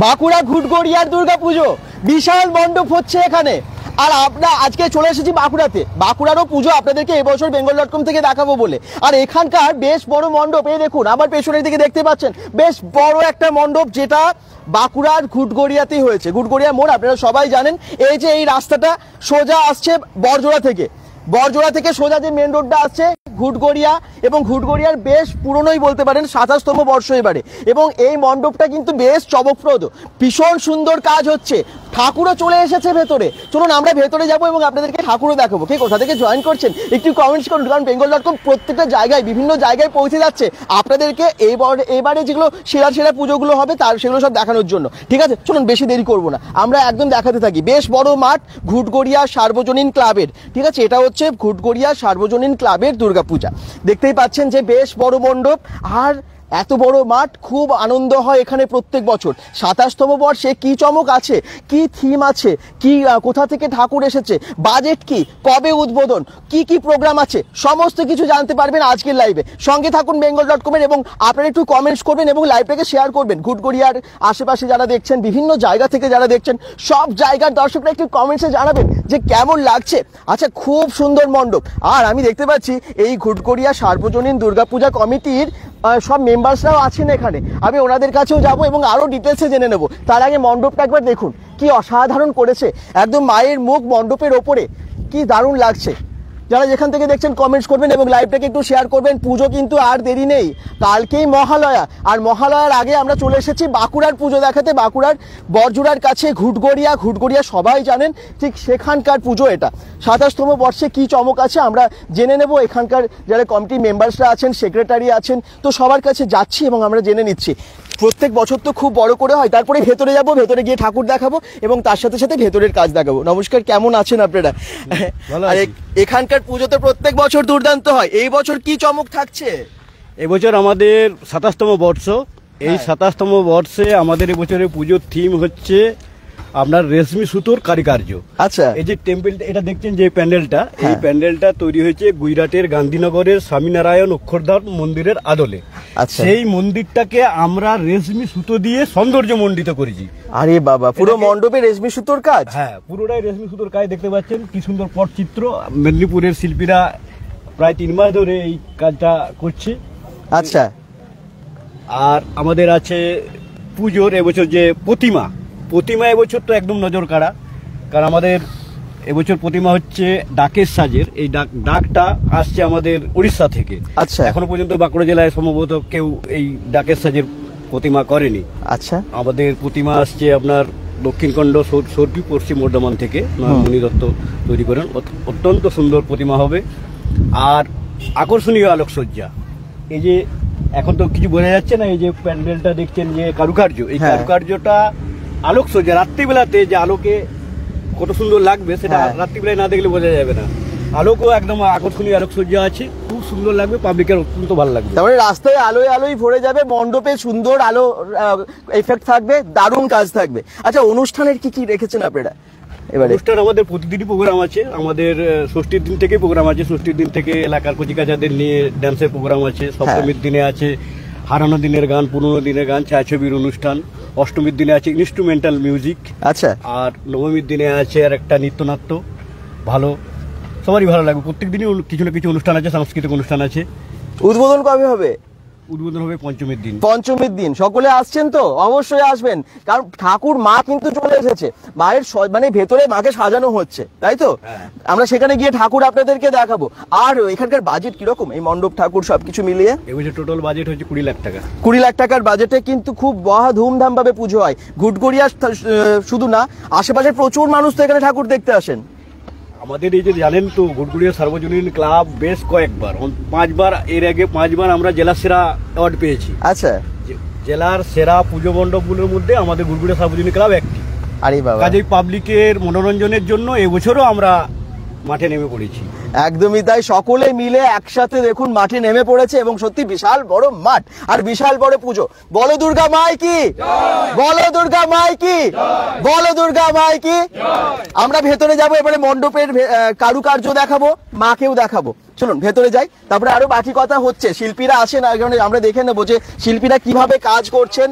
বাঁকুড়া ঘুটগড়িয়ার দুর্গাপুজো বিশাল মণ্ডপ হচ্ছে এখানে। আর আমরা আজকে চলে এসেছি বাঁকুড়াতে, বাঁকুড়ারও পুজো আপনাদেরকে এবছর bengal.com থেকে দেখাবো বলে। আর এখানকার বেশ বড় মণ্ডপ, এই দেখুন আমার পেছনের দিকে দেখতে পাচ্ছেন বেশ বড় একটা মণ্ডপ, যেটা বাঁকুড়ার ঘুটগড়িয়াতেই হয়েছে। ঘুটগড়িয়া মোড় আপনারা সবাই জানেন। এই যে এই রাস্তাটা সোজা আসছে বড়জোড়া থেকে, বড়জোড়া থেকে সোজা যে মেন রোডটা আসছে ঘুটগড়িয়া, এবং ঘুটগড়িয়ার বেশ পুরনোই বলতে পারেন, 27তম বর্ষ এবারে। এবং এই মণ্ডপটা কিন্তু বেশ চমকপ্রদ, ভীষণ সুন্দর কাজ হচ্ছে। ঠাকুরও চলে এসেছে ভেতরে, চলুন আমরা ভেতরে যাবো এবং আপনাদেরকে ঠাকুরও দেখাবো। কে কোথা থেকে জয়েন করছেন একটু কমেন্টস করুন, কারণ bengal.com প্রত্যেকটা জায়গায় বিভিন্ন জায়গায় পৌঁছে যাচ্ছে আপনাদেরকে এবারে যেগুলো সেরা সেরা পুজোগুলো হবে তার সেগুলো সব দেখানোর জন্য। ঠিক আছে, চলুন বেশি দেরি করবো না, আমরা একদম দেখাতে থাকি। বেশ বড় মাঠ, ঘুটগড়িয়া সার্বজনীন ক্লাবের। ঠিক আছে, এটা হচ্ছে ঘুটগড়িয়া সার্বজনীন ক্লাবের দুর্গাপূজা। দেখতেই পাচ্ছেন যে বেশ বড় মণ্ডপ আর এত বড় মাঠ, খুব আনন্দ হয় এখানে প্রত্যেক বছর। 27তম বর্ষে কি চমক আছে, কি থিম আছে, কি কোথা থেকে ঠাকুর এসেছে, বাজেট কি, কবে উদ্বোধন, কি কি প্রোগ্রাম আছে, সমস্ত কিছু জানতে পারবেন আজকের লাইভে। সঙ্গে থাকুন bengal.com এর, এবং আপনারা একটু কমেন্টস করবেন এবং লাইভটাকে শেয়ার করবেন। ঘুটগড়িয়ার আশেপাশে যারা দেখছেন, বিভিন্ন জায়গা থেকে যারা দেখছেন, সব জায়গার দর্শকরা একটু কমেন্টসে জানাবেন যে কেমন লাগছে। আচ্ছা, খুব সুন্দর মণ্ডপ। আর আমি দেখতে পাচ্ছি এই ঘুটগড়িয়া সার্বজনীন দুর্গাপূজা কমিটির সব মেম্বার্সরাও আছেন এখানে। আমি ওনাদের কাছেও যাব এবং আরো ডিটেলসে জেনে নেব। তার আগে মণ্ডপটা একবার দেখুন, কি অসাধারণ করেছে, একদম মায়ের মুখ মণ্ডপের ওপরে, কি দারুণ লাগছে। যারা যেখান থেকে দেখছেন কমেন্টস করবেন এবং লাইভটাকে একটু শেয়ার করবেন। পুজো কিন্তু আর দেরি নেই, কালকেই মহালয়া। আর মহালয়ার আগে আমরা চলে এসেছি বাঁকুড়ার পুজো দেখাতে, বাঁকুড়ার বড়জোড়ার কাছে ঘুটগড়িয়া। ঘুটগড়িয়া সবাই জানেন, ঠিক সেখানকার পুজো এটা। 27তম বর্ষে কি চমক আছে আমরা জেনে নেব। এখানকার যারা কমিটি মেম্বার্সরা আছেন, সেক্রেটারি আছেন, তো সবার কাছে যাচ্ছি এবং আমরা জেনে নিচ্ছি। প্রত্যেক বছর তো খুব বড় করে হয়। তারপরে ভেতরে যাব, ভেতরে গিয়ে ঠাকুর দেখাবো এবং তার সাথে সাথে ভেতরের কাজ দেখাবো। নমস্কার, কেমন আছেন আপনারা? আর এখানকার পুজো তো প্রত্যেক বছর দুর্দান্ত হয়, এই বছর কি চমক থাকছে? এবছর আমাদের 27তম বর্ষ। এই 27তম বর্ষে আমাদের এবছরের পুজোর থিম হচ্ছে আপনার রেশমি সুতোর কারুকার্য। আচ্ছা, এই যে টেম্পলটা এটা দেখছেন, যে প্যান্ডেলটা, এই প্যান্ডেলটা তৈরি হয়েছে গুজরাটের গান্ধীনগরের স্বামীনারায়ণ অক্ষরধাম মন্দিরের আদলে। আচ্ছা, সেই মন্দিরটাকে আমরা রেশমি সুতো দিয়ে সৌন্দর্য মণ্ডিত করেছি। আরে বাবা, পুরো মণ্ডপে রেশমি সুতোর কাজ? হ্যাঁ, পুরোটাই রেশমি সুতোর কাজ। দেখতে পাচ্ছেন কি সুন্দর পটচিত্র। মেদিনীপুরের শিল্পীরা প্রায় 3 মাস ধরে এই কাজটা করছে। আচ্ছা, আর আমাদের আছে পুজোর এবছর যে প্রতিমা এবছর তো একদম নজর কাড়া, কারণ আমাদের এবছর প্রতিমা হচ্ছে ডাকের সাজের। এই ডাকটা আসছে আমাদের উড়িষ্যা থেকে। আচ্ছা, এখনো পর্যন্ত বাঁকুড়া জেলায় সম্ভবত কেউ এই ডাকের সাজের প্রতিমা করেনি। আচ্ছা, আমাদের প্রতিমা আসছে আপনার দক্ষিণখণ্ড সর্বি পশ্চিম বর্ধমান থেকে মণি দত্ত তৈরি করেন। অত্যন্ত সুন্দর প্রতিমা হবে। আর আকর্ষণীয় আলোকসজ্জা, এই যে এখন তো কিছু বোঝা যাচ্ছে না, এই যে প্যান্ডেলটা দেখছেন, যে কারুকার্য, এই কারুকার্যটা আলোকসজ্জা রাত্রিবেলাতে যে আলোকে কত সুন্দর লাগবে, সেটা রাত্রিবেলায় না দেখলে বোঝা যাবে না। আলোকও একদম আকর্ষণীয় আলোকসজ্জা আছে, খুব সুন্দর লাগবে, পাবলিকের অত্যন্ত ভালো লাগবে। তারপরে রাস্তায় আলোয় আলোয় ভরে যাবে, মণ্ডপে সুন্দর আলো এফেক্ট থাকবে, দারুণ কাজ থাকবে। আচ্ছা, অনুষ্ঠানের কি কি রেখেছেন আপনারা এবারে? অনুষ্ঠান আমাদের প্রতিদিনই প্রোগ্রাম আছে। আমাদের ষষ্ঠীর দিন থেকে প্রোগ্রাম আছে। ষষ্ঠীর দিন থেকে এলাকার কচিকাচাদের নিয়ে ড্যান্সের প্রোগ্রাম আছে। সপ্তমীর দিনে আছে হারানো দিনের গান, পুরনো দিনের গান, ছায়াছবির অনুষ্ঠান। অষ্টমীর দিনে আছে ইনস্ট্রুমেন্টাল মিউজিক। আচ্ছা, আর নবমীর দিনে আছে আর একটা নৃত্যনাট্য। ভালো, সবারই ভালো লাগবে। প্রত্যেক দিনই কিছু না কিছু অনুষ্ঠান আছে, সাংস্কৃতিক অনুষ্ঠান আছে। উদ্বোধন কবে হবে? উদ্বোধন হবে পঞ্চমীর দিন। পঞ্চমীর দিন। সকলে আসছেন তো? অবশ্যই আসবেন, কারণ ঠাকুর মা কিন্তু চলে এসেছে। মায়ের মানে ভেতরে মাকে সাজানো হচ্ছে, তাই তো? আমরা সেখানে গিয়ে ঠাকুর আপনাদেরকে দেখাবো। আর এখানকার বাজেট কিরকম, এই মণ্ডপ ঠাকুর সবকিছু মিলিয়ে? এবছর টোটাল বাজেট হচ্ছে 20 লাখ টাকা। 20 লাখ টাকার বাজেটে কিন্তু খুব মহা ধুমধাম ভাবে পুজো হয়। ঘুটগড়িয়া শুধু না, আশেপাশের প্রচুর মানুষ তো এখানে ঠাকুর দেখতে আসেন। আমাদের এই যে জানেন তো, ঘুটগড়িয়া সার্বজনীন ক্লাব বেশ কয়েকবার, 5 বার, এর আগে 5 বার আমরা জেলা সেরা অ্যাওয়ার্ড পেয়েছি। আচ্ছা, জেলার সেরা পুজো মণ্ডপগুলোর মধ্যে আমাদের ঘুটগড়িয়া সার্বজনীন ক্লাব একটি। আরে বাবা, কাজেই পাবলিকের মনোরঞ্জনের জন্য এবছরও আমরা মাঠে নেমে পড়েছি। একদমই তাই, সকলে মিলে একসাথে দেখুন মাঠে নেমে পড়েছে এবং সত্যি বিশাল বড় মাঠ আর বিশাল বড় পুজো। বলো দুর্গা মাই কি, বলো দুর্গা মাই কি, বলো দুর্গা মাই কি। আমরা ভেতরে যাব, এবারে মণ্ডপের কারুকার্য দেখাবো, মাকেও দেখাবো। চলুন ভেতরে যাই, তারপরে আরো বাকি কথা হচ্ছে। শিল্পীরা আসেন, আমরা দেখে নেবো যে শিল্পীরা কিভাবে কাজ করছেন।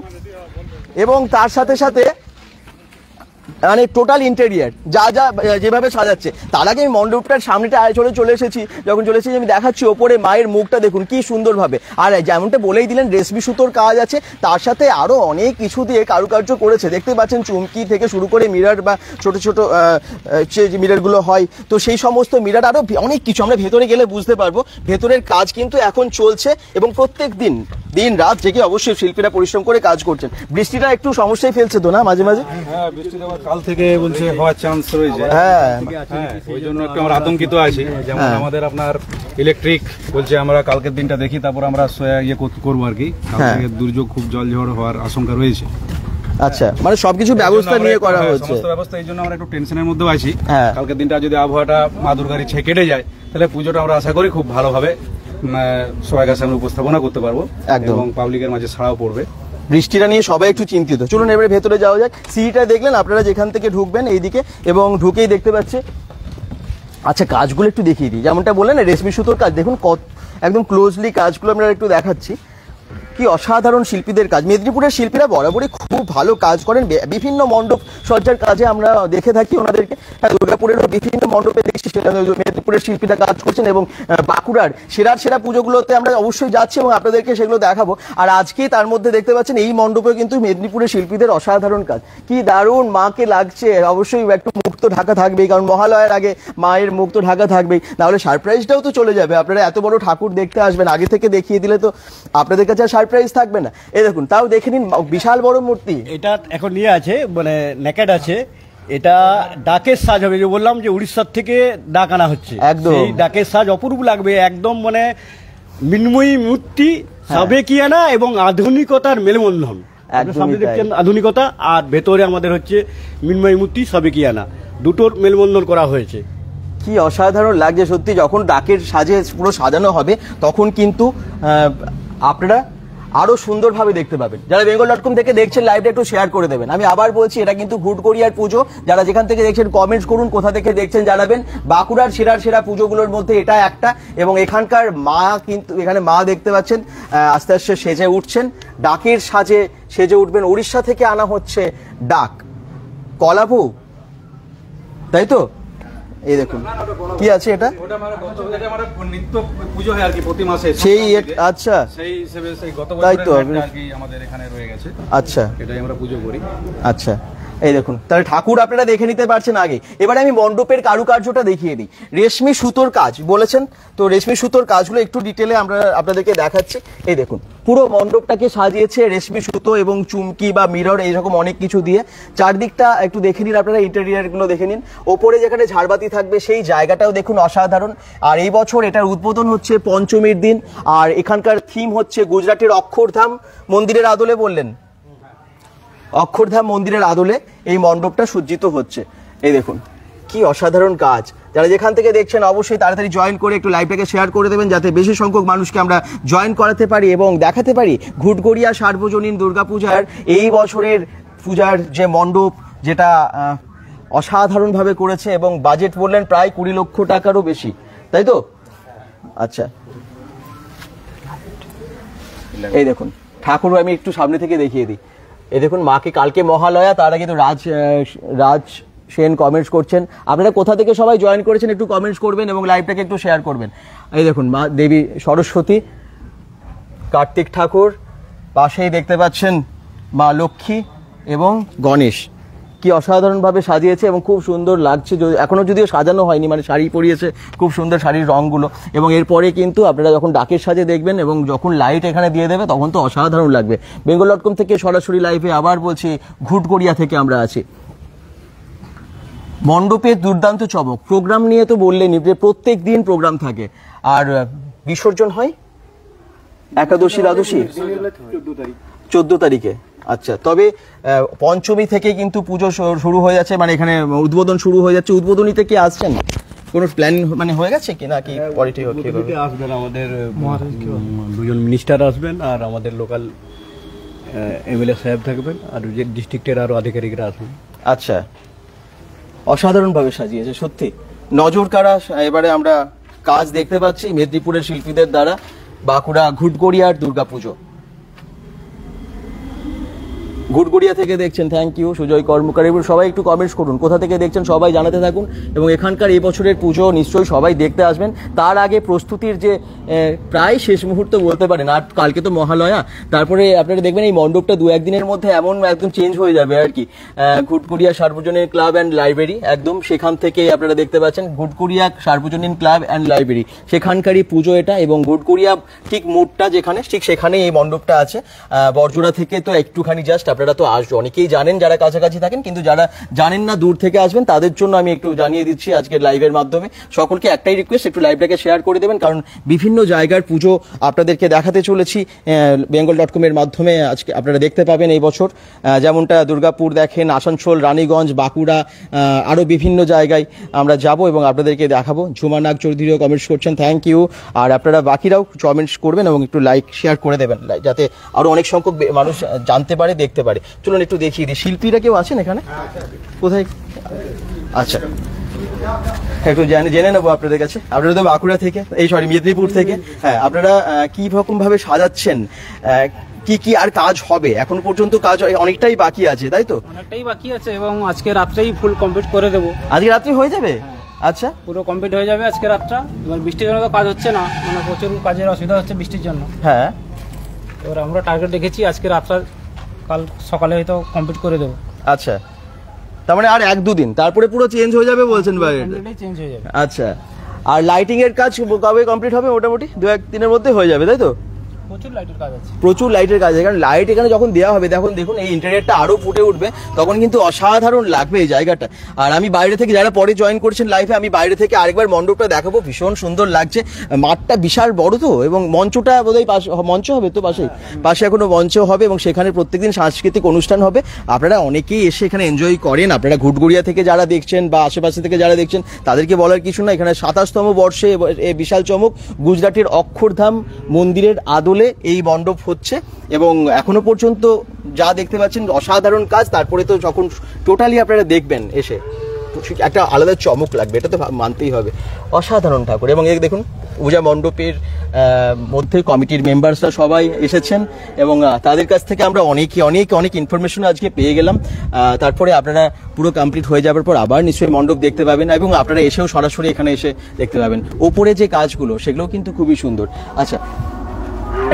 এবং তার সাথে সাথে মানে টোটাল ইন্টেরিয়ার যা যা যেভাবে সাজাচ্ছে। তার আগে আমি মণ্ডপটার সামনেটা চলে এসেছি, যখন চলে এসেছি আমি দেখাচ্ছি ওপরে মায়ের মুখটা দেখুন কি সুন্দরভাবে। আর যেমনটা বলেই দিলেন রেশমি সুতোর কাজ আছে, তার সাথে আরো অনেক কিছু দিয়ে কারুকার্য করেছে। দেখতে পাচ্ছেন চুমকি থেকে শুরু করে মিরর বা ছোট ছোট যে মিররগুলো হয়, তো সেই সমস্ত মিরর আরো অনেক কিছু আমরা ভেতরে গেলে বুঝতে পারবো। ভেতরের কাজ কিন্তু এখন চলছে এবং প্রত্যেক দিন রাত জেগে অবশ্যই শিল্পীরা পরিশ্রম করে কাজ করছেন। বৃষ্টিটা একটু সমস্যায় ফেলছে তো না মাঝে মাঝে? হ্যাঁ, বৃষ্টিটা কাল থেকে বলছে হওয়ার চান্স রয়েছে। হ্যাঁ, ওই জন্য একটু আমরা আতঙ্কিত আছি। যেমন আমাদের আপনার ইলেকট্রিক বলছে আমরা কালকের দিনটা দেখি, তারপর আমরা ইয়ে করবো আর কি। কাল থেকে দুর্যোগ খুব জল ঝড় হওয়ার আশঙ্কা রয়েছে। আচ্ছা, মানে সবকিছু ব্যবস্থা নিয়ে করা হচ্ছে, সমস্ত ব্যবস্থা। এই জন্য আমরা একটু টেনশনের মধ্যেও আছি। কালকের দিনটা যদি আবহাওয়াটা মা দুর্গার ইচ্ছায় কেটে যায়, তাহলে পুজোটা আমরা আশা করি খুব ভালোভাবে সবাই কাছে আমরা উপস্থাপনা করতে পারবো এবং পাবলিকের মাঝে ছাড়াও পড়বে। বৃষ্টিটা নিয়ে সবাই একটু চিন্তিত। চলুন এবারে ভেতরে যাওয়া যাক। সিঁড়িটা দেখলেন আপনারা যেখান থেকে ঢুকবেন এইদিকে, এবং ঢুকেই দেখতে পাচ্ছি। আচ্ছা, কাজগুলো একটু দেখিয়ে দিই। যেমনটা বললেন রেশমি সুতোর কাজ দেখুন, একদম ক্লোজলি কাজগুলো আমরা একটু দেখাচ্ছি। কি অসাধারণ শিল্পীদের কাজ। মেদিনীপুরের শিল্পীরা বরাবরই খুব ভালো কাজ করেন। বিভিন্ন মণ্ডপ সজ্জার কাজে আমরা দেখে থাকি ওনাদেরকে। দুর্গাপুরেরও বিভিন্ন মণ্ডপে দেখছি মেদিনীপুরের শিল্পীরা কাজ করছেন, এবং বাঁকুড়ার সেরা পুজোগুলোতে আমরা অবশ্যই যাচ্ছি এবং আপনাদেরকে সেগুলো দেখাবো। আর আজকে তার মধ্যে দেখতে পাচ্ছেন এই মণ্ডপেও কিন্তু মেদিনীপুরের শিল্পীদের অসাধারণ কাজ। কি দারুণ মাকে লাগছে। অবশ্যই একটু মুখ তো ঢাকা থাকবেই, কারণ মহালয়ার আগে মায়ের মুখ তো ঢাকা থাকবেই, নাহলে সারপ্রাইজটাও তো চলে যাবে। আপনারা এত বড় ঠাকুর দেখতে আসবেন, আগে থেকে দেখিয়ে দিলে তো আপনাদের কাছে সারপ্রাইজ থাকবে না। এই দেখুন, তাও দেখে নিন, বিশাল বড় মূর্তি। এটা এখন নিয়ে আছে, মানে নেকেড আছে। এটা ডাকের সাজ হবে, যে বললাম যে উড়িষ্যার থেকে ডাক আনা হচ্ছে, একদম এই ডাকের সাজ অপূর্ব লাগবে। একদম মানে মৃন্ময়ী মূর্তি, সাবেকিয়ানা এবং আধুনিকতার মেলবন্ধন। সামনে দেখছেন আধুনিকতা, আর ভেতরে আমাদের হচ্ছে মৃন্ময়ী মূর্তি, সাবেকিয়ানা, দুটোর মেলবন্ধন করা হয়েছে। কি অসাধারণ লাগছে সত্যি। যখন ডাকের সাজে পুরো সাজানো হবে তখন কিন্তু আপনারা আরো সুন্দরভাবে দেখতে পাবেন। যারা bengal.com থেকে দেখছেন লাইভটা একটু শেয়ার করে দেবেন। আমি আবার বলছি, এটা কিন্তু ঘুটগড়িয়ার পুজো। যারা যেখান থেকে দেখছেন কমেন্টস করুন, কোথা থেকে দেখছেন জানাবেন। বাঁকুড়ার সেরা পুজোগুলোর মধ্যে এটা একটা, এবং এখানকার মা কিন্তু এখানে মা দেখতে পাচ্ছেন আস্তে আস্তে সেজে উঠছেন, ডাকের সাজে সেজে উঠবেন। উড়িষ্যা থেকে আনা হচ্ছে ডাক, কলাভু, তাই তো? এই দেখুন কি আছে এটা, নিত্য পুজো হয় আর কি প্রতি মাসে সেই। আচ্ছা, সেই হিসেবে সেই গত তাই তো বছর আর কি আমাদের এখানে রয়ে গেছে। আচ্ছা, এটাই আমরা পুজো করি। আচ্ছা, এই দেখুন, তাহলে ঠাকুর আপনারা দেখে নিতে পারছেন আগে। এবারে আমি মণ্ডপের কারুকার্যটা দেখিয়ে দিই। রেশমি সুতোর কাজ বলেছেন, তো রেশমি সুতোর কাজগুলো একটু ডিটেলে আমরা আপনাদেরকে দেখাচ্ছি। এই দেখুন, পুরো মণ্ডপটাকে সাজিয়েছে রেশমি সুতো এবং চুমকি বা মিরর এইরকম অনেক কিছু দিয়ে। চারদিকটা একটু দেখে নিন আপনারা, ইন্টেরিয়ার গুলো দেখে নিন। ওপরে যেখানে ঝাড়বাতি থাকবে সেই জায়গাটাও দেখুন অসাধারণ। আর এই বছর এটার উদ্বোধন হচ্ছে পঞ্চমীর দিন, আর এখানকার থিম হচ্ছে গুজরাটের অক্ষরধাম মন্দিরের আদলে। বললেন অক্ষরধাম মন্দিরের আদলে এই মণ্ডপটা সজ্জিত হচ্ছে। এই দেখুন কি অসাধারণ কাজ। যারা যেখান থেকে দেখছেন অবশ্যই তাড়াতাড়ি জয়েন করে একটু লাইভটাকে শেয়ার করে দেবেন, যাতে বেশি সংখ্যক মানুষকে আমরা জয়েন করাতে পারি এবং দেখাতে পারি ঘুটগড়িয়া সার্বজনীন দুর্গাপূজার এই বছরের পূজার যে মণ্ডপ, যেটা অসাধারণভাবে করেছে, এবং বাজেট বললেন প্রায় 20 লক্ষ টাকারও বেশি, তাই তো? আচ্ছা, এই দেখুন ঠাকুর আমি একটু সামনে থেকে দেখিয়ে দিই। এই দেখুন মাকে, কালকে মহালয়া, তার আগে তো রাজ সেন কমেন্টস করছেন। আপনারা কোথা থেকে সবাই জয়েন করেছেন একটু কমেন্টস করবেন এবং লাইভটাকে একটু শেয়ার করবেন। এই দেখুন মা দেবী সরস্বতী, কার্তিক ঠাকুর, পাশেই দেখতে পাচ্ছেন মা লক্ষ্মী এবং গণেশ। কি অসাধারণভাবে সাজিয়েছে এবং খুব সুন্দর লাগছে। এখনো যদিও সাজানো হয়নি, মানে শাড়ি পরিয়েছে, খুব সুন্দর শাড়ির রঙগুলো। এবং এরপরে কিন্তু আপনারা যখন ডাকের সাজে দেখবেন এবং যখন লাইট এখানে দিয়ে দেবে তখন তো অসাধারণ লাগবে। bengal.com থেকে সরাসরি লাইভে আবার বলছি, ঘুটগড়িয়া থেকে আমরা আছি। মণ্ডপের দুর্দান্ত চমক। প্রোগ্রাম নিয়ে তো বললেনই যে প্রত্যেক দিন প্রোগ্রাম থাকে, আর বিসর্জন হয় একাদশী দ্বাদশী 14 তারিখে। আচ্ছা, তবে পঞ্চমী থেকে কিন্তু পুজো শুরু হয়ে যাচ্ছে, মানে এখানে উদ্বোধন শুরু হয়ে যাচ্ছে। উদ্বোধনীতে কি আসছেন, কোনো প্ল্যান মানে হয়ে গেছে কি না? কি আসবেন আমাদের দুজন মিনিস্টার আসবেন, আর আমাদের লোকাল এমএলএ সাহেব থাকবেন, আর যে ডিস্ট্রিক্টের আরো আধিকারিকরা আসবেন। আচ্ছা, অসাধারণভাবে সাজিয়েছে সত্যি, নজর কাড়া। এবারে আমরা কাজ দেখতে পাচ্ছি মেদিনীপুরের শিল্পীদের দ্বারা বাঁকুড়া ঘুটগড়িয়ার দুর্গাপুজো। ঘুটগড়িয়া থেকে দেখছেন, থ্যাংক ইউ সুজয় কর্মকার। এবং সবাই একটু কমেন্টস করুন কোথা থেকে দেখছেন, সবাই জানাতে থাকুন। এবং এখানকার এই বছরের পুজো নিশ্চয়ই সবাই দেখতে আসবেন। তার আগে প্রস্তুতির যে প্রায় শেষ মুহূর্ত বলতে পারেন, আর কালকে তো মহালয়া, তারপরে আপনারা দেখবেন এই মণ্ডপটা 2-1 দিনের মধ্যে এমন একদম চেঞ্জ হয়ে যাবে আর কি। ঘুটগড়িয়া সার্বজনীন ক্লাব অ্যান্ড লাইব্রেরি, একদম সেখান থেকে আপনারা দেখতে পাচ্ছেন ঘুটগড়িয়া সার্বজনীন ক্লাব অ্যান্ড লাইব্রেরি, সেখানকারই পুজো এটা। এবং ঘুটগড়িয়া ঠিক মোড়টা যেখানে, ঠিক সেখানে এই মণ্ডপটা আছে। বরজোড়া থেকে তো একটুখানি জাস্ট, আপনারা তো অনেকেই জানেন যারা কাছাকাছি থাকেন, কিন্তু যারা জানেন না দূর থেকে আসবেন তাদের জন্য আমি একটু জানিয়ে দিচ্ছি আজকের লাইভের মাধ্যমে। সকলকে একটাই রিকোয়েস্ট, একটু লাইভটাকে শেয়ার করে দেবেন, কারণ বিভিন্ন জায়গার পুজো আপনাদেরকে দেখাতে চলেছি bengal.com এর মাধ্যমে। আজকে আপনারা দেখতে পাবেন এই বছর, যেমনটা দুর্গাপুর দেখেন, আসানসোল, রানীগঞ্জ, বাঁকুড়া, আরও বিভিন্ন জায়গায় আমরা যাব এবং আপনাদেরকে দেখাবো। ঝুমা নাগ চৌধুরীও কমেন্টস করছেন, থ্যাংক ইউ। আর আপনারা বাকিরাও কমেন্টস করবেন এবং একটু লাইক শেয়ার করে দেবেন, যাতে আরও অনেক সংখ্যক মানুষ জানতে পারে, দেখতে পারে। চলুন একটু দেখিয়ে দিই, শিল্পীরা কেউ আছেন এখানে? কোথায়? আচ্ছা, একটু জেনে নেবো আপনাদের কাছে। আপনারা তো বাঁকুড়া থেকে, মেদিনীপুর থেকে, হ্যাঁ, আপনারা কি রকম ভাবে সাজাচ্ছেন, কি কি আর কাজ হবে? এখন পর্যন্ত কাজ অনেকটাই বাকি আছে, তাই তো? অনেকটাই বাকি আছে এবং আজকে রাত্রেই ফুল কমপ্লিট করে দেবো। আজকে রাত্রে হয়ে যাবে? আচ্ছা, পুরো কমপ্লিট হয়ে যাবে আজকে রাতটা। এবার বৃষ্টির জন্য তো কাজ হচ্ছে না, মানে প্রচুর কাজের অসুবিধা হচ্ছে বৃষ্টির জন্য। হ্যাঁ, এবার আমরা টার্গেট রেখেছি আজকে রাতটা, কাল সকালে হয়তো কমপ্লিট করে দেবো। আচ্ছা, তার মানে আর 1-2 দিন, তারপরে পুরো চেঞ্জ হয়ে যাবে বলছেন ভাই? চেঞ্জ হয়ে যাবে। আচ্ছা, আর লাইটিং এর কাজ কবে কমপ্লিট হবে? মোটামুটি 2-1 দিনের মধ্যে হয়ে যাবে, তাই তো? প্রচুর লাইটের কাজ আছে, প্রচুর লাইটের কাজ আছে। কারণ লাইট এখানে যখন দেওয়া হবে, দেখুন এই ইন্টারনেটটা আরো ফুটে উঠবে, তখন কিন্তু অসাধারণ লাগবে এই জায়গাটা। আর আমি বাইরে থেকে, যারা পরে জয়েন করছেন লাইভে, আমি বাইরে থেকে আরেকবার মণ্ডপটা দেখাবো, ভীষণ সুন্দর লাগছে। মাঠটা বিশাল বড় তো, এবং মঞ্চটা বোধহয় মঞ্চ হবে তো, পাশে এখনো মঞ্চ হবে, এবং সেখানে প্রত্যেকদিন সাংস্কৃতিক অনুষ্ঠান হবে। আপনারা অনেকেই এসে এখানে এনজয় করেন। আপনারা ঘুটগড়িয়া থেকে যারা দেখছেন বা আশেপাশে থেকে যারা দেখছেন, তাদেরকে বলার কিছু না, এখানে 27তম বর্ষে বিশাল চমক, গুজরাটের অক্ষরধাম মন্দিরের আদলে এই মণ্ডপ হচ্ছে। এবং এখনো পর্যন্ত যা দেখতে পাচ্ছেন অসাধারণ কাজ। তারপরে তো যখন টোটালি আপনারা দেখবেন এসে, একটা আলাদা চমক লাগবে, এটা তো মানতেই হবে। অসাধারণ ঠাকুর। এবং এই দেখুন, পূজা মণ্ডপের মধ্যে কমিটির মেম্বারসরা সবাই এসেছেন, এবং তাদের কাছ থেকে আমরা অনেক ইনফরমেশন আজকে পেয়ে গেলাম। তারপরে আপনারা পুরো কমপ্লিট হয়ে যাওয়ার পর আবার নিশ্চয়ই মণ্ডপ দেখতে পাবেন, এবং আপনারা এসেও সরাসরি এখানে এসে দেখতে পাবেন। ওপরে যে কাজগুলো, সেগুলো কিন্তু খুবই সুন্দর। আচ্ছা,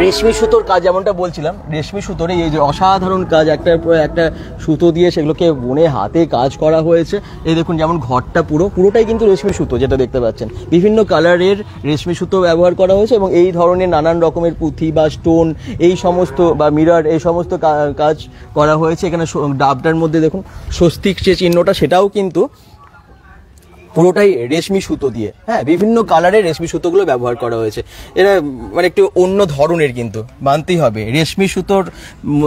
রেশমি সুতোর কাজ, যেমনটা বলছিলাম, রেশমি সুতোর এই যে অসাধারণ কাজ, একটার পর একটা সুতো দিয়ে সেগুলোকে বুনে হাতে কাজ করা হয়েছে। এই দেখুন, যেমন ঘরটা পুরোটাই কিন্তু রেশমি সুতো, যেটা দেখতে পাচ্ছেন, বিভিন্ন কালারের রেশমি সুতো ব্যবহার করা হয়েছে। এবং এই ধরনের নানান রকমের পুঁথি বা স্টোন, এই সমস্ত বা মিরর, এই সমস্ত কাজ করা হয়েছে। এখানে ডাবটার মধ্যে দেখুন স্বস্তিক যে চিহ্নটা, সেটাও কিন্তু পুরোটাই রেশমি সুতো দিয়ে, হ্যাঁ, বিভিন্ন কালারের রেশমি সুতোগুলো ব্যবহার করা হয়েছে। এটা মানে একটু অন্য ধরনের, কিন্তু মানতেই হবে রেশমি সুতোর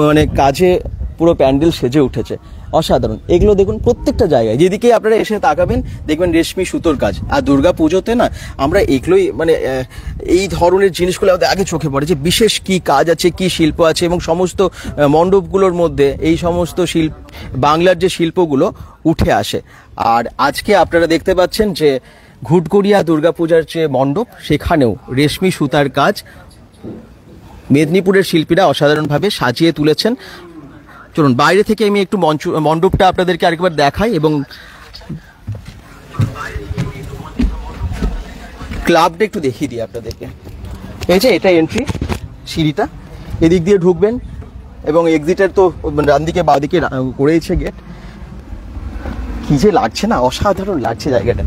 মানে কাজে পুরো প্যান্ডেল সেজে উঠেছে, অসাধারণ। এগুলো দেখুন প্রত্যেকটা জায়গায়, যেদিকে আপনারা এসে তাকাবেন দেখবেন রেশমি সুতোর কাজ। আর দুর্গা পুজোতে না আমরা এগুলোই, মানে এই ধরনের জিনিসগুলো আমাদের আগে চোখে পড়ে, যে বিশেষ কি কাজ আছে, কি শিল্প আছে। এবং সমস্ত মণ্ডপগুলোর মধ্যে এই সমস্ত বাংলার যে শিল্পগুলো উঠে আসে। আর আজকে আপনারা দেখতে পাচ্ছেন যে ঘুটগড়িয়া দুর্গাপূজার যে মণ্ডপ, সেখানেও রেশমি সুতার কাজ মেদিনীপুরের শিল্পীরা অসাধারণভাবে সাজিয়ে তুলেছেন। চলুন বাইরে থেকে আমি একটু মণ্ডপটা আপনাদেরকে আরেকবার দেখাই, এবং ক্লাবটা একটু দেখিয়ে দিই আপনাদেরকে। এই যে এটা এন্ট্রি, সিঁড়িটা, এদিক দিয়ে ঢুকবেন, এবং এক্সিটের তো ডান দিকে বাঁ দিকে করেইছে গেট। কি যে লাগছে না, অসাধারণ লাগছে জায়গাটা।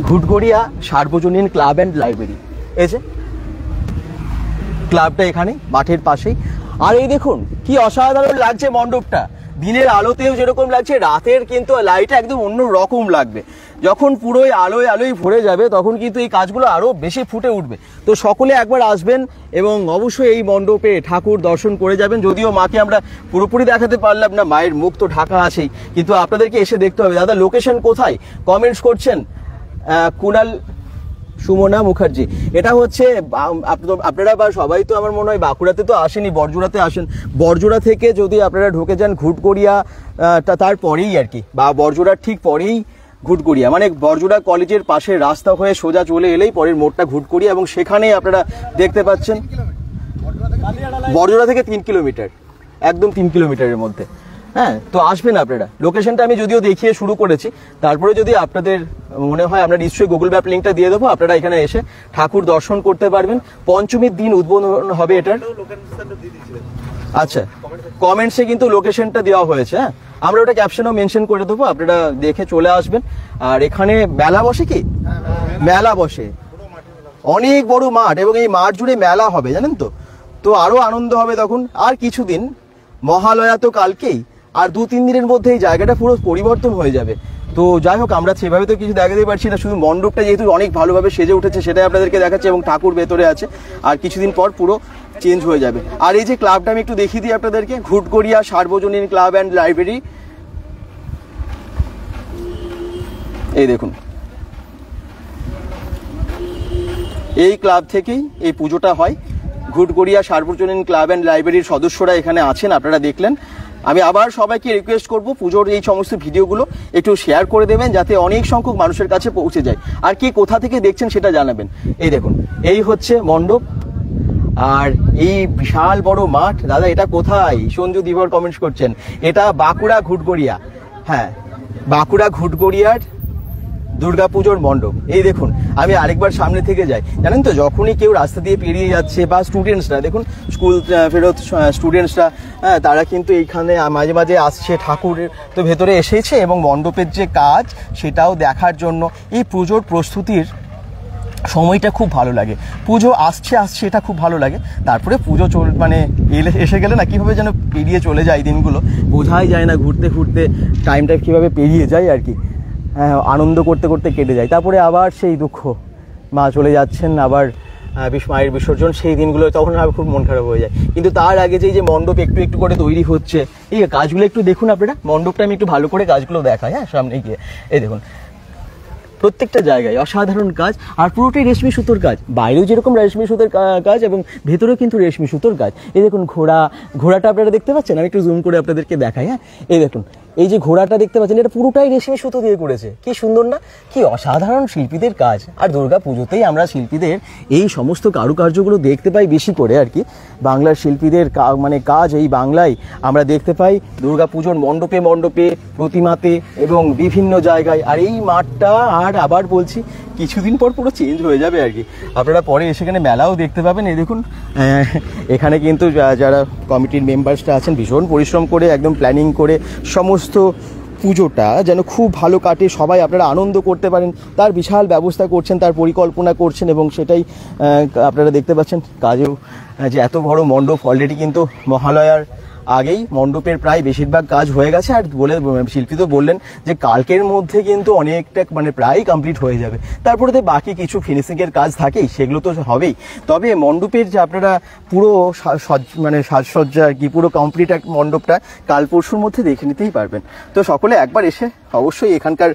ঘুটগড়িয়া সার্বজনীন ক্লাব অ্যান্ড লাইব্রেরি, এই যে ক্লাবটা এখানে মাঠের পাশেই। আর এই দেখুন কি অসাধারণ লাগছে মণ্ডপটা, দিনের আলোতেও যেরকম লাগছে, রাতের কিন্তু লাইটটা একদম অন্য রকম লাগবে। যখন পুরোই আলোয় ভরে যাবে, তখন কিন্তু এই কাজগুলো আরো বেশি ফুটে উঠবে। তো সকলে একবার আসবেন এবং অবশ্যই এই মণ্ডপে ঠাকুর দর্শন করে যাবেন। যদিও মাকে আমরা পুরোপুরি দেখাতে পারলাম না, মায়ের মুখ তো ঢাকা আছেই, কিন্তু আপনাদেরকে এসে দেখতে হবে। দাদা লোকেশন কোথায় কমেন্টস করছেন? কুণাল সুমনা মুখার্জি, এটা হচ্ছে আপনারা বা সবাই তো আমার মনে হয় বাঁকুড়াতে তো আসেনি, বরজোড়াতে আসেন। বরজোড়া থেকে যদি আপনারা ঢুকে যান ঘুটগড়িয়া, তারপরেই আর কি, বা বরজোড়ার ঠিক পরেই ঘুটগড়িয়া, মানে বরজোড়া কলেজের পাশে রাস্তা হয়ে সোজা চলে এলেই পরের মোড়টা ঘুটগড়িয়া। এবং সেখানেই আপনারা দেখতে পাচ্ছেন বরজোড়া থেকে 3 কিলোমিটার, একদম 3 কিলোমিটারের মধ্যে। হ্যাঁ, তো আসবেন আপনারা। লোকেশনটা আমি যদিও দেখিয়ে শুরু করেছি, তারপরে যদি আপনাদের মনে হয় আমরা নিশ্চয়ই গুগল ম্যাপ লিঙ্কটা দিয়ে দেবো, আপনারা এখানে এসে ঠাকুর দর্শন করতে পারবেন। পঞ্চমীর দিন উদ্বোধন হবে এটার। আচ্ছা, কমেন্টসে কিন্তু লোকেশনটা দেওয়া হয়েছে। হ্যাঁ, আমরা ওটা ক্যাপশনেও মেনশন করে দেবো, আপনারা দেখে চলে আসবেন। আর এখানে মেলা বসে কি? মেলা বসে, অনেক বড় মাঠ, এবং এই মাঠ জুড়ে মেলা হবে জানেন তো। তো আরো আনন্দ হবে তখন। আর কিছুদিন, মহালয়া তো কালকেই, আর 2-3 দিনের মধ্যে এই জায়গাটা পুরো পরিবর্তন হয়ে যাবে। তো যাই হোক, আমরা সেভাবে তো কিছু দেখাতে পারছি না, শুধু মণ্ডপটা যেহেতু অনেক ভালোভাবে সেজে উঠেছে সেটাই আপনাদেরকে দেখাচ্ছে, এবং ঠাকুর ভেতরে আছে। আর কিছুদিন পর পুরো চেঞ্জ হয়ে যাবে। আর এই যে ক্লাবটা আমি একটু দেখিয়ে দিই আপনাদেরকে, ঘুটগড়িয়া সার্বজনীন ক্লাব অ্যান্ড লাইব্রেরি। এই দেখুন, এই ক্লাব থেকেই এই পুজোটা হয়। ঘুটগড়িয়া সার্বজনীন ক্লাব অ্যান্ড লাইব্রেরির সদস্যরা এখানে আছেন, আপনারা দেখলেন। আমি আবার সবাইকে রিকোয়েস্ট করব, পুজোর এই সমস্ত ভিডিওগুলো একটু শেয়ার করে দেবেন, যাতে অনেক সংখ্যক মানুষের কাছে পৌঁছে যায়। আর কে কোথা থেকে দেখছেন সেটা জানাবেন। এই দেখুন, এই হচ্ছে মণ্ডপ, আর এই বিশাল বড় মাঠ। দাদা, এটা কোথায়? সঞ্জু দিবর কমেন্টস করছেন, এটা বাঁকুড়া ঘুটগড়িয়া। হ্যাঁ, বাঁকুড়া ঘুটগড়িয়ার দুর্গাপুজোর মণ্ডপ। এই দেখুন, আমি আরেকবার সামনে থেকে যাই। জানেন তো, যখনই কেউ রাস্তা দিয়ে পেরিয়ে যাচ্ছে, বা স্টুডেন্টসরা দেখুন, স্কুল ফেরত স্টুডেন্টসরা, তারা কিন্তু এইখানে মাঝে মাঝে আসছে, ঠাকুরের তো ভেতরে এসেছে, এবং মণ্ডপের যে কাজ সেটাও দেখার জন্য। এই পুজোর প্রস্তুতির সময়টা খুব ভালো লাগে। পুজো আসছে এটা খুব ভালো লাগে। তারপরে পুজো এসে গেলে না কীভাবে যেন পেরিয়ে চলে যায় দিনগুলো, বোঝাই যায় না। ঘুরতে ঘুরতে টাইমটা কীভাবে পেরিয়ে যায় আর কি, আনন্দ করতে করতে কেটে যায়। তারপরে আবার সেই দুঃখ, মা চলে যাচ্ছেন, আবার মায়ের বিসর্জন, সেই দিনগুলো তখন আবার খুব মন খারাপ হয়ে যায়। কিন্তু তার আগে যে মণ্ডপ একটু একটু করে তৈরি হচ্ছে, এই কাজগুলো একটু দেখুন আপনারা। মণ্ডপটা আমি একটু ভালো করে কাজগুলো দেখাই, হ্যাঁ, সামনে গিয়ে। এই দেখুন, প্রত্যেকটা জায়গায় অসাধারণ কাজ, আর পুরোটাই রেশমি সুতোর কাজ। বাইরেও যেরকম রেশমি সুতোর কাজ, এবং ভেতরেও কিন্তু রেশমি সুতোর কাজ। এই দেখুন, ঘোড়াটা আপনারা দেখতে পাচ্ছেন, আমি একটু জুম করে আপনাদেরকে দেখাই। হ্যাঁ, এই দেখুন, এই যে ঘোড়াটা দেখতে পাচ্ছেন, এটা পুরোটাই রেশমি সুতো দিয়ে করেছে। কি সুন্দর না? কি অসাধারণ শিল্পীদের কাজ। আর দুর্গা পুজোতেই আমরা শিল্পীদের এই সমস্ত কারুকার্যগুলো দেখতে পাই বেশি করে আর কি। বাংলার শিল্পীদের কাজ এই বাংলায় আমরা দেখতে পাই দুর্গা পুজোর মণ্ডপে মণ্ডপে, প্রতিমাতে, এবং বিভিন্ন জায়গায়। আর এই মাঠটা, আর আবার বলছি, কিছুদিন পর পুরো চেঞ্জ হয়ে যাবে আর কি। আপনারা পরে সেখানে মেলাও দেখতে পাবেন। এই দেখুন, এখানে কিন্তু যারা কমিটির মেম্বার্সরা আছেন, ভীষণ পরিশ্রম করে, একদম প্ল্যানিং করে সমস্ত পুজোটা যেন খুব ভালো কাটে, সবাই আপনারা আনন্দ করতে পারেন, তার বিশাল ব্যবস্থা করছেন, তার পরিকল্পনা করছেন। এবং সেটাই আপনারা দেখতে পাচ্ছেন কাজেও, যে এত বড় মণ্ডপ অলরেডি কিন্তু মহালয়ার আগেই মণ্ডপের প্রায় বেশিরভাগ কাজ হয়ে গেছে। আর শিল্পী তো বললেন যে কালকের মধ্যে কিন্তু অনেকটা প্রায় কমপ্লিট হয়ে যাবে। তারপরে তো বাকি কিছু ফিনিশিংয়ের কাজ থাকেই, সেগুলো তো হবেই। তবে মণ্ডপের যে আপনারা পুরো সাজসজ্জা আর কি, পুরো কমপ্লিট এক মণ্ডপটা কাল পরশুর মধ্যে দেখে নিতেই পারবেন। তো সকলে একবার এসে অবশ্যই এখানকার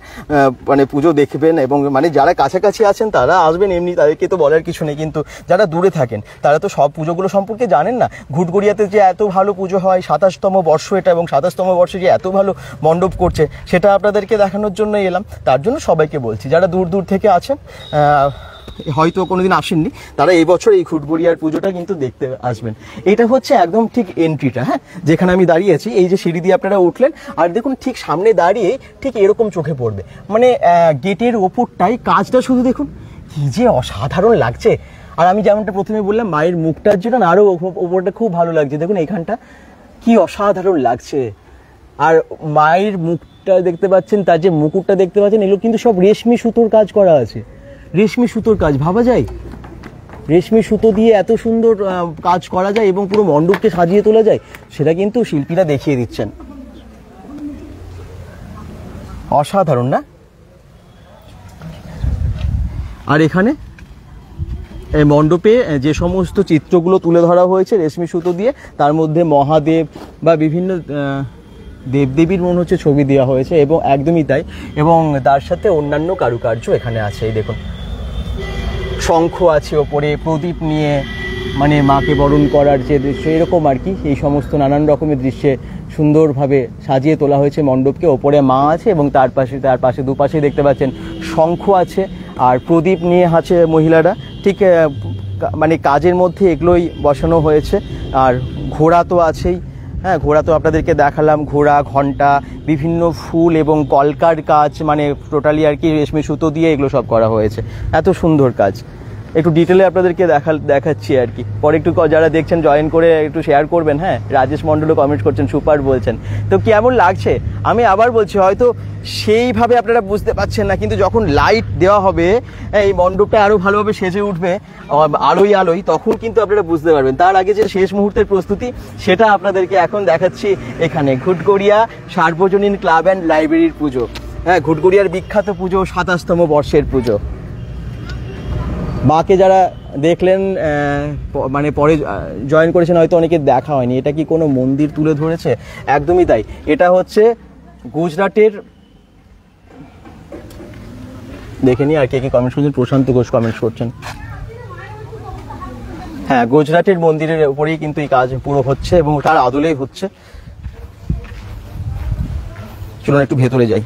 পুজো দেখবেন, এবং যারা কাছাকাছি আছেন তারা আসবেন, এমনি তাদেরকে তো বলার কিছু নেই। কিন্তু যারা দূরে থাকেন তারা তো সব পুজোগুলো সম্পর্কে জানেন না। ঘুটগড়িয়াতে যে এত ভালো পুজো হয়, 27তম বর্ষ এটা, এবং 27তম বর্ষে যে এত ভালো মণ্ডপ করছে, সেটা আপনাদেরকে দেখানোর জন্য এলাম। তার জন্য সবাইকে বলছি, যারা দূর দূর থেকে আছেন, হয়তো কোনোদিন আসেননি, তারা এই বছর এই ঘুটগড়িয়ার পুজোটা কিন্তু দেখতে আসবেন। এটা হচ্ছে একদম ঠিক এন্ট্রিটা, হ্যাঁ, যেখানে আমি দাঁড়িয়েছি। এই যে সিঁড়ি দিয়ে আপনারা উঠলেন, আর দেখুন ঠিক সামনে দাঁড়িয়ে ঠিক এরকম চোখে পড়বে, গেটের ওপরটাই কাজটা শুধু দেখুন, কি যে অসাধারণ লাগছে। আর আমি যেমনটা প্রথমে বললাম, মায়ের মুখটার জন্য আরও ওপরটা খুব ভালো লাগছে। দেখুন এইখানটা কি অসাধারণ লাগছে। আর মায়ের মুখটা দেখতে পাচ্ছেন, তার যে মুকুটটা দেখতে পাচ্ছেন, এগুলো কিন্তু সব রেশমি সুতোর কাজ করা আছে। রেশমি সুতোর কাজ, ভাবা যায় রেশমি সুতো দিয়ে এত সুন্দর কাজ করা যায়, এবং পুরো মণ্ডপকে সাজিয়ে তোলা যায়, সেটা কিন্তু শিল্পীরা দেখিয়ে দিচ্ছেন। অসাধারণ না? আর এখানে এই মণ্ডপে যে সমস্ত চিত্রগুলো তুলে ধরা হয়েছে রেশমি সুতো দিয়ে, তার মধ্যে মহাদেব বা বিভিন্ন দেবদেবীর মনে হচ্ছে ছবি দেওয়া হয়েছে, এবং একদমই তাই। এবং তার সাথে অন্যান্য কারুকার্য এখানে আছে। এই দেখুন, শঙ্খ আছে ওপরে, প্রদীপ নিয়ে মাকে বরণ করার যে দৃশ্য, এরকম আর কি, এই সমস্ত নানান রকমের দৃশ্যে সুন্দরভাবে সাজিয়ে তোলা হয়েছে মণ্ডপকে। ওপরে মা আছে, এবং তার পাশে দুপাশে দেখতে পাচ্ছেন শঙ্খ আছে, আর প্রদীপ নিয়ে আছে মহিলারা। ঠিক কাজের মধ্যে এগুলোই বসানো হয়েছে। আর ঘোড়া তো আছেই, হ্যাঁ, ঘোড়া তো আপনাদেরকে দেখালাম, ঘোড়া, ঘন্টা, বিভিন্ন ফুল এবং কলকার কাজ, মানে টোটালি আর কি রেশমি সুতো দিয়ে এগুলো সব করা হয়েছে। এত সুন্দর কাজ, একটু ডিটেলে আপনাদেরকে দেখাচ্ছি আর কি। পরে একটু যারা দেখছেন জয়েন করে একটু শেয়ার করবেন। হ্যাঁ, রাজেশ মণ্ডলও কমেন্ট করছেন, সুপার বলছেন। তো কেমন লাগছে আমি আবার বলছি, হয়তো সেইভাবে আপনারা বুঝতে পারছেন না, কিন্তু যখন লাইট দেওয়া হবে, এই মণ্ডপটা আরও ভালোভাবে সেজে উঠবে আলোয়, তখন কিন্তু আপনারা বুঝতে পারবেন। তার আগে যে শেষ মুহূর্তের প্রস্তুতি, সেটা আপনাদেরকে এখন দেখাচ্ছি এখানে। ঘুটগড়িয়া সার্বজনীন ক্লাব অ্যান্ড লাইব্রেরির পুজো। হ্যাঁ, ঘুটগড়িয়ার বিখ্যাত পুজো, 27তম বর্ষের পুজো। মাকে যারা দেখলেন, মানে পরে জয়েন করেছেন, হয়তো অনেকে দেখা হয়নি। এটা কি কোনো মন্দির তুলে ধরেছে? একদমই তাই। এটা হচ্ছে গুজরাটের, দেখে নি আর কে কি কমেন্টস করছেন। প্রশান্ত ঘোষ কমেন্টস করছেন। হ্যাঁ, গুজরাটের মন্দিরের উপরেই কিন্তু এই কাজ পুরো হচ্ছে এবং তার আদলেই হচ্ছে। চলুন একটু ভেতরে যাই,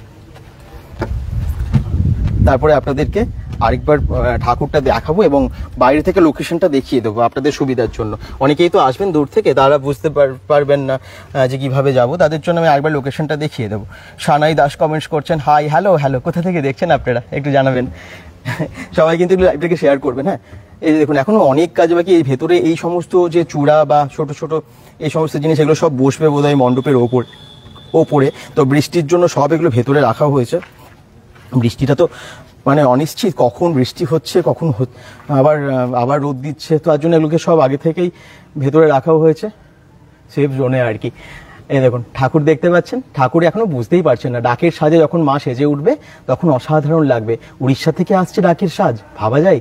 তারপরে আপনাদেরকে আরেকবার ঠাকুরটা দেখাবো এবং বাইরে থেকে লোকেশনটা দেখিয়ে দেবো আপনাদের সুবিধার জন্য। অনেকেই তো আসবেন দূর থেকে, তারা বুঝতে পারবেন না যে কিভাবে যাব, তাদের জন্য আমি আরেকবার লোকেশনটা দেখিয়ে দেবো। সানাই দাস কমেন্টস করছেন, হাই, হ্যালো, কোথা থেকে দেখছেন আপনারা একটু জানাবেন। সবাই কিন্তু লাইভটাকে শেয়ার করবেন। হ্যাঁ, এই দেখুন এখনো অনেক কাজ বাকি। এই ভেতরে এই সমস্ত যে চূড়া বা ছোট ছোট এই সমস্ত জিনিস, এগুলো সব বসবে বোধহয় মণ্ডপের ওপরে। তো বৃষ্টির জন্য সব এগুলো ভেতরে রাখা হয়েছে। বৃষ্টিটা তো মানে অনিশ্চিত, কখন বৃষ্টি হচ্ছে, কখন আবার রোদ দিচ্ছে, তো তার জন্য এগুলোকে সব আগে থেকেই ভেতরে রাখাও হয়েছে, সেফ জোনে আর কি। এই দেখুন ঠাকুর দেখতে পাচ্ছেন, ঠাকুর এখনো বুঝতেই পারছেন না। ডাকের সাজে যখন মা সেজে উঠবে তখন অসাধারণ লাগবে। উড়িষ্যা থেকে আসছে ডাকের সাজ, ভাবা যায়।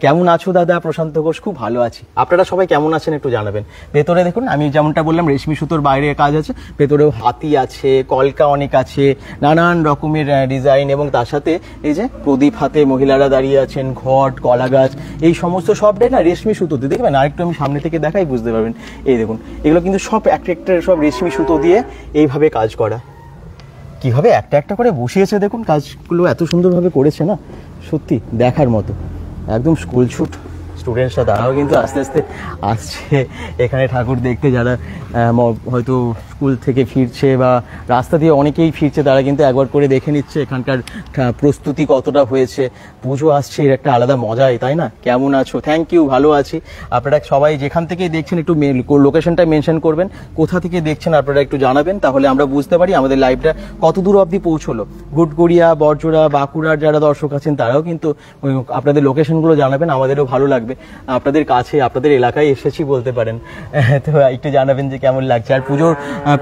কেমন আছো দাদা? প্রশান্ত ঘোষ, খুব ভালো আছি। আপনারা সবাই কেমন আছেন একটু জানাবেন। ভেতরে দেখুন, আমি যেমনটা বললাম রেশমি সুতোর বাইরে কাজ আছে, ভেতরেও হাতি আছে, কলকা অনেক আছে, নানান রকমের ডিজাইন, এবং তার সাথে এই যে প্রদীপ হাতে মহিলারা দাঁড়িয়ে আছেন, ঘট, কলা গাছ, এই সমস্ত সবটাই না রেশমি সুতোতে। দেখবেন আরেকটু আমি সামনে থেকে দেখাই, বুঝতে পারবেন। এই দেখুন এগুলো কিন্তু সব একটা সব রেশমি সুতো দিয়ে এইভাবে কাজ করা। কিভাবে একটা একটা করে বসিয়েছে দেখুন, কাজগুলো এত সুন্দরভাবে করেছে না, সত্যি দেখার মতো। একদম স্কুল ছুট স্টুডেন্টসরা তারাও কিন্তু আস্তে আস্তে আসছে এখানে ঠাকুর দেখতে। যারা হয়তো স্কুল থেকে ফিরছে বা রাস্তা দিয়ে অনেকেই ফিরছে, তারা কিন্তু একবার করে দেখে নিচ্ছে এখানকার প্রস্তুতি কতটা হয়েছে। পুজো আসছে, এর একটা আলাদা মজাই, তাই না? কেমন আছো? থ্যাংক ইউ, ভালো আছি। আপনারা সবাই যেখান থেকেই দেখছেন একটু লোকেশনটা মেনশন করবেন, কোথা থেকে দেখছেন আপনারা একটু জানাবেন, তাহলে আমরা বুঝতে পারি আমাদের লাইভটা কত দূর অবধি পৌঁছলো। ঘুটগড়িয়া, বরজোড়া, বাঁকুড়ার যারা দর্শক আছেন তারাও কিন্তু আপনাদের লোকেশনগুলো জানাবেন, আমাদেরও ভালো লাগবে। আপনাদের কাছে, আপনাদের এলাকায় এসেছি বলতে পারেন, তো একটু জানাবেন যে কেমন লাগছে। আর পুজোর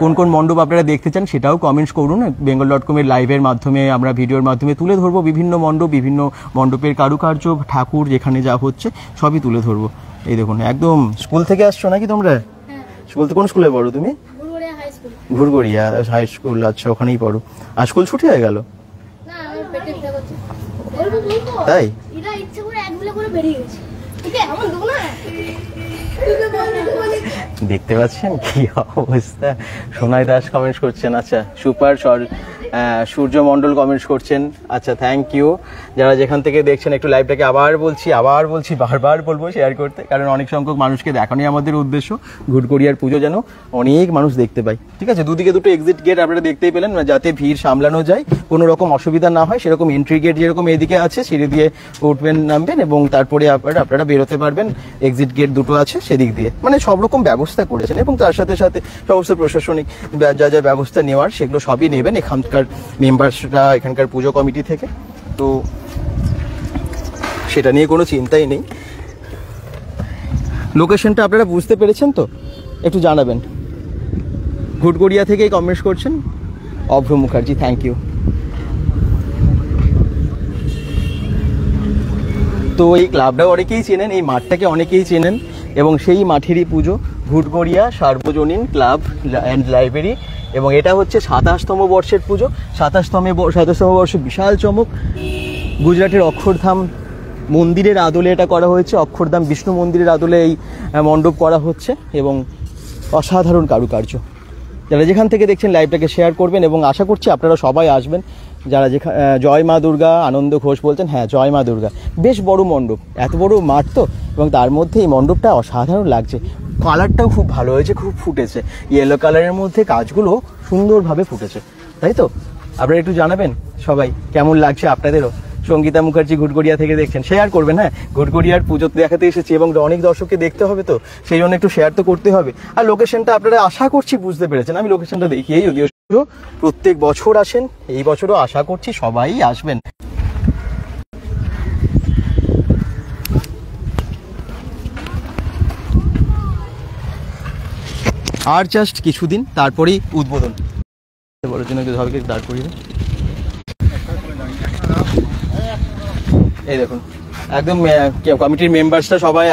কোন কোন মণ্ডপ আপনারা দেখতে চান সেটাও কমেন্টস করুন। bengal.com-এর লাইভের মাধ্যমে আমরা ভিডিওর মাধ্যমে তুলে ধরবো বিভিন্ন মণ্ডপ, বিভিন্ন মণ্ডপের কারুকার্য, ঠাকুর যেখানে যা হচ্ছে সবই তুলে ধরবো। এই দেখুন একদম স্কুল থেকে আসছো নাকি তোমরা? স্কুল থেকে কোন স্কুলে পড়ো তুমি? ঘুরগড়িয়া হাই স্কুল। আচ্ছা, ওখানেই পড়ো। আর স্কুল ছুটি হয়ে গেল? তাই দেখতে পাচ্ছেন কি অবস্থা। সোনাই দাস কমেন্টস করছেন, আচ্ছা সুপার। সূর্য মণ্ডল কমেন্টস করছেন, আচ্ছা থ্যাংক ইউ। যারা যেখান থেকে দেখছেন একটু লাইভটাকে আবার বলছি বারবার বলবো শেয়ার করতে, কারণ অনেক সংখ্যক মানুষকে দেখানোই আমাদের উদ্দেশ্য। ঘুটগড়িয়ার পুজো যেন অনেক মানুষ দেখতে পায়। ঠিক আছে, দুদিকে দুটো এক্সিট গেট আপনারা দেখতেই পেলেন, যাতে ভিড় সামলানো যায়, কোনো রকম অসুবিধা না হয়। সেরকম এন্ট্রি গেট যেরকম এদিকে আছে, সিঁড়ি দিয়ে উঠবেন নামবেন এবং তারপরে আপনারা বেরোতে পারবেন। এক্সিট গেট দুটো আছে সেদিক দিয়ে, মানে সব রকম ব্যবস্থা করেছেন। এবং তার সাথে সাথে সমস্ত প্রশাসনিক যা যা ব্যবস্থা নেওয়ার সেগুলো সবই নেবেন এখানকার মেম্বারসরা, এখানকার পুজো কমিটি থেকে। তো সেটা নিয়ে কোনো চিন্তাই নেই। লোকেশনটা আপনারা বুঝতে পেরেছেন তো? একটু জানাবেন। ঘুটগড়িয়া থেকেই কমেন্টস করছেন অভ্র মুখার্জি, থ্যাংক ইউ। তো এই ক্লাবটা অনেকেই চেনেন, এই মাঠটাকে অনেকেই চেনেন, এবং সেই মাঠেরই পুজো ঘুটগড়িয়া সার্বজনীন ক্লাব অ্যান্ড লাইব্রেরি। এবং এটা হচ্ছে 27তম বর্ষের পুজো। 27তম বর্ষে বিশাল চমক। গুজরাটের অক্ষরধাম মন্দিরের আদলে এটা করা হয়েছে। অক্ষরধাম বিষ্ণু মন্দিরের আদলে এই মণ্ডপ করা হচ্ছে এবং অসাধারণ কারুকার্য। যারা যেখান থেকে দেখছেন লাইভটাকে শেয়ার করবেন এবং আশা করছি আপনারা সবাই আসবেন। যারা যেখানে জয় মা দুর্গা আনন্দ ঘোষ বলছেন, হ্যাঁ জয় মা দুর্গা, বেশ বড় মণ্ডপ, এত বড় মাঠ তো, এবং তার মধ্যে এই মণ্ডপটা অসাধারণ লাগছে, কালারটাও খুব ভালো হয়েছে, খুব ফুটেছে, ইয়েলো কালারের মধ্যে কাজগুলো সুন্দরভাবে ফুটেছে, তাই তো? আপনারা একটু জানাবেন সবাই কেমন লাগছে আপনাদেরও। সঙ্গীতা মুখার্জি ঘুটগড়িয়া থেকে দেখছেন, শেয়ার করবেন। হ্যাঁ, ঘুটগড়িয়ার পুজো দেখাতে এসেছি এবং অনেক দর্শককে দেখতে হবে, তো সেই জন্য একটু শেয়ার তো করতে হবে। আর লোকেশনটা আপনারা আশা করছি বুঝতে পেরেছেন, আমি লোকেশনটা দেখিয়েই যদিও প্রত্যেক বছর আসেন, এই বছরও আশা করছি সবাই আসবেন। আর জাস্ট কিছুদিন তারপরেই উদ্বোধন। বলার জন্য সবাইকে দাঁড় করিয়ে দেন। এই দেখুন একদম কমিটির মেম্বার্সরা সবাই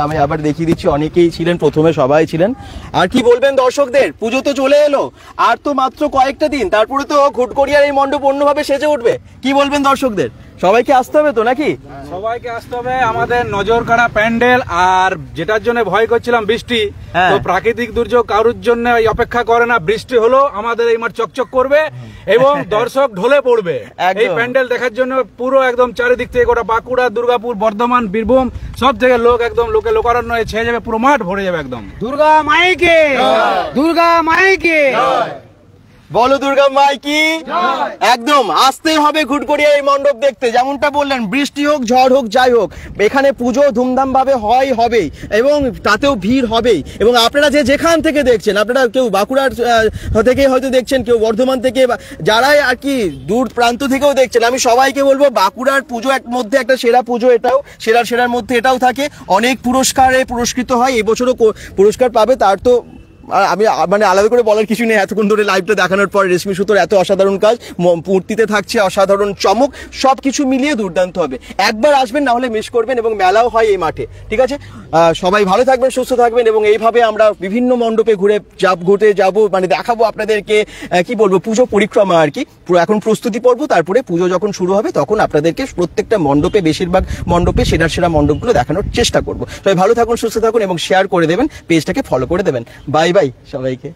আমি আবার দেখিয়ে দিচ্ছি, অনেকেই ছিলেন, প্রথমে সবাই ছিলেন। আর কি বলবেন দর্শকদের, পুজো তো চলে এলো, আর তো মাত্র কয়েকটা দিন, তারপরে তো ঘুটগড়িয়ার এই মণ্ডপ অন্যভাবে সেজে উঠবে। কি বলবেন দর্শকদের? সবাইকে আসতে হবে তো নাকি? সবাইকে আসতে হবে। আমাদের নজর কাড়া প্যান্ডেল, আর যেটার জন্য ভয় করছিলাম বৃষ্টি, তো প্রাকৃতিক দুর্যোগ কারোর জন্য অপেক্ষা করে না, বৃষ্টি হলো আমাদের এই মাঠ চকচক করবে এবং দর্শক ঢলে পড়বে এই প্যান্ডেল দেখার জন্য। পুরো একদম চারিদিক থেকে গোটা বাঁকুড়া, দুর্গাপুর, বর্ধমান, বীরভূম সব থেকে লোক একদম লোকারণ্য ছেয়ে যাবে, পুরো মাঠ ভরে যাবে একদম। দুর্গা মাইকে, দুর্গা মাইকে, বলো দুর্গা মাই কি। একদম আসতে হবে ঘুটগড়িয়া এই মণ্ডপ দেখতে, যেমনটা বললেন, বৃষ্টি হোক ঝড় হোক যাই হোক, এখানে পুজো ধুমধাম ভাবে হবেই এবং তাতেও ভিড় হবেই। এবং আপনারা যেখান থেকে দেখছেন, আপনারা কেউ বাঁকুড়ার থেকে হয়তো দেখছেন, কেউ বর্ধমান থেকে, যারাই আর কি দূর প্রান্ত থেকেও দেখছেন, আমি সবাইকে বলবো বাঁকুড়ার পুজো মধ্যে একটা সেরা পুজো, এটাও সেরার মধ্যে এটাও থাকে। অনেক পুরস্কারে পুরস্কৃত হয়, এবছরও পুরস্কার পাবে, তার তো আমি মানে আলাদা করে বলার কিছু নেই। এতক্ষণ ধরে লাইভটা দেখানোর পর রেশমি সুতোর এত অসাধারণ কাজ, মূর্তিতে থাকছে অসাধারণ চমক, সবকিছু মিলিয়ে দুর্দান্ত হবে। একবার আসবেন, না হলে মিস করবেন, এবং মেলাও হয় এই মাঠে। ঠিক আছে, সবাই ভালো থাকবেন, সুস্থ থাকবেন, এবং এইভাবে আমরা বিভিন্ন মণ্ডপে ঘুরতে যাব, মানে দেখাবো আপনাদেরকে, কি বলবো, পুজো পরিক্রমা আর কি। এখন প্রস্তুতি পর্ব, তারপরে পুজো যখন শুরু হবে তখন আপনাদেরকে প্রত্যেকটা মণ্ডপে, বেশিরভাগ মণ্ডপে সেরা মণ্ডপগুলো দেখানোর চেষ্টা করবো। সবাই ভালো থাকুন, সুস্থ থাকুন এবং শেয়ার করে দেবেন, পেজটাকে ফলো করে দেবেন। বাই বাই সবাইকে।